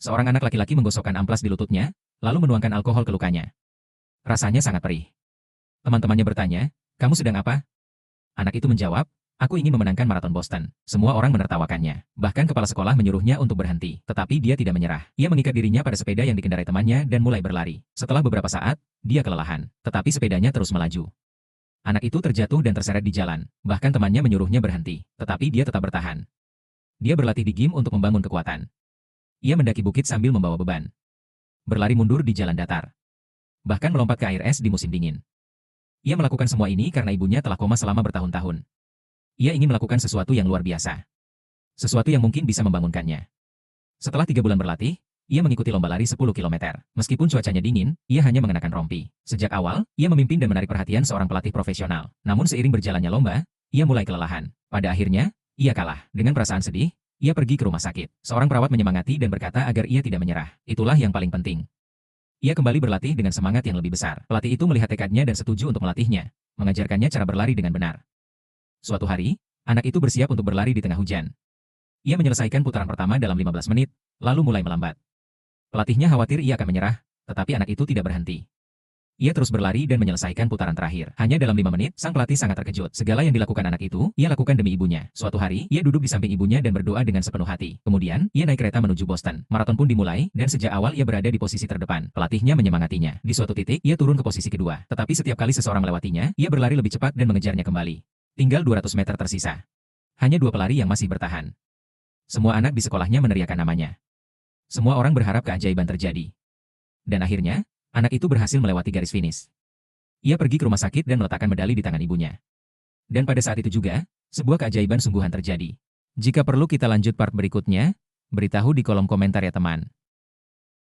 Seorang anak laki-laki menggosokkan amplas di lututnya, lalu menuangkan alkohol ke lukanya. Rasanya sangat perih. Teman-temannya bertanya, "Kamu sedang apa?" Anak itu menjawab, "Aku ingin memenangkan maraton Boston." Semua orang menertawakannya. Bahkan kepala sekolah menyuruhnya untuk berhenti. Tetapi dia tidak menyerah. Ia mengikat dirinya pada sepeda yang dikendarai temannya dan mulai berlari. Setelah beberapa saat, dia kelelahan. Tetapi sepedanya terus melaju. Anak itu terjatuh dan terseret di jalan. Bahkan temannya menyuruhnya berhenti. Tetapi dia tetap bertahan. Dia berlatih di gym untuk membangun kekuatan. Ia mendaki bukit sambil membawa beban. Berlari mundur di jalan datar. Bahkan melompat ke air es di musim dingin. Ia melakukan semua ini karena ibunya telah koma selama bertahun-tahun. Ia ingin melakukan sesuatu yang luar biasa. Sesuatu yang mungkin bisa membangunkannya. Setelah 3 bulan berlatih, ia mengikuti lomba lari 10 km. Meskipun cuacanya dingin, ia hanya mengenakan rompi. Sejak awal, ia memimpin dan menarik perhatian seorang pelatih profesional. Namun seiring berjalannya lomba, ia mulai kelelahan. Pada akhirnya, ia kalah. Dengan perasaan sedih, ia pergi ke rumah sakit. Seorang perawat menyemangati dan berkata agar ia tidak menyerah. Itulah yang paling penting. Ia kembali berlatih dengan semangat yang lebih besar. Pelatih itu melihat tekadnya dan setuju untuk melatihnya, mengajarkannya cara berlari dengan benar. Suatu hari, anak itu bersiap untuk berlari di tengah hujan. Ia menyelesaikan putaran pertama dalam 15 menit, lalu mulai melambat. Pelatihnya khawatir ia akan menyerah, tetapi anak itu tidak berhenti. Ia terus berlari dan menyelesaikan putaran terakhir. Hanya dalam 5 menit, sang pelatih sangat terkejut. Segala yang dilakukan anak itu, ia lakukan demi ibunya. Suatu hari, ia duduk di samping ibunya dan berdoa dengan sepenuh hati. Kemudian, ia naik kereta menuju Boston. Maraton pun dimulai, dan sejak awal ia berada di posisi terdepan. Pelatihnya menyemangatinya. Di suatu titik, ia turun ke posisi kedua. Tetapi setiap kali seseorang melewatinya, ia berlari lebih cepat dan mengejarnya kembali. Tinggal 200 meter tersisa. Hanya 2 pelari yang masih bertahan. Semua anak di sekolahnya meneriakkan namanya. Semua orang berharap keajaiban terjadi. Dan akhirnya, anak itu berhasil melewati garis finish. Ia pergi ke rumah sakit dan meletakkan medali di tangan ibunya. Dan pada saat itu juga, sebuah keajaiban sungguhan terjadi. Jika perlu kita lanjut part berikutnya, beritahu di kolom komentar ya teman.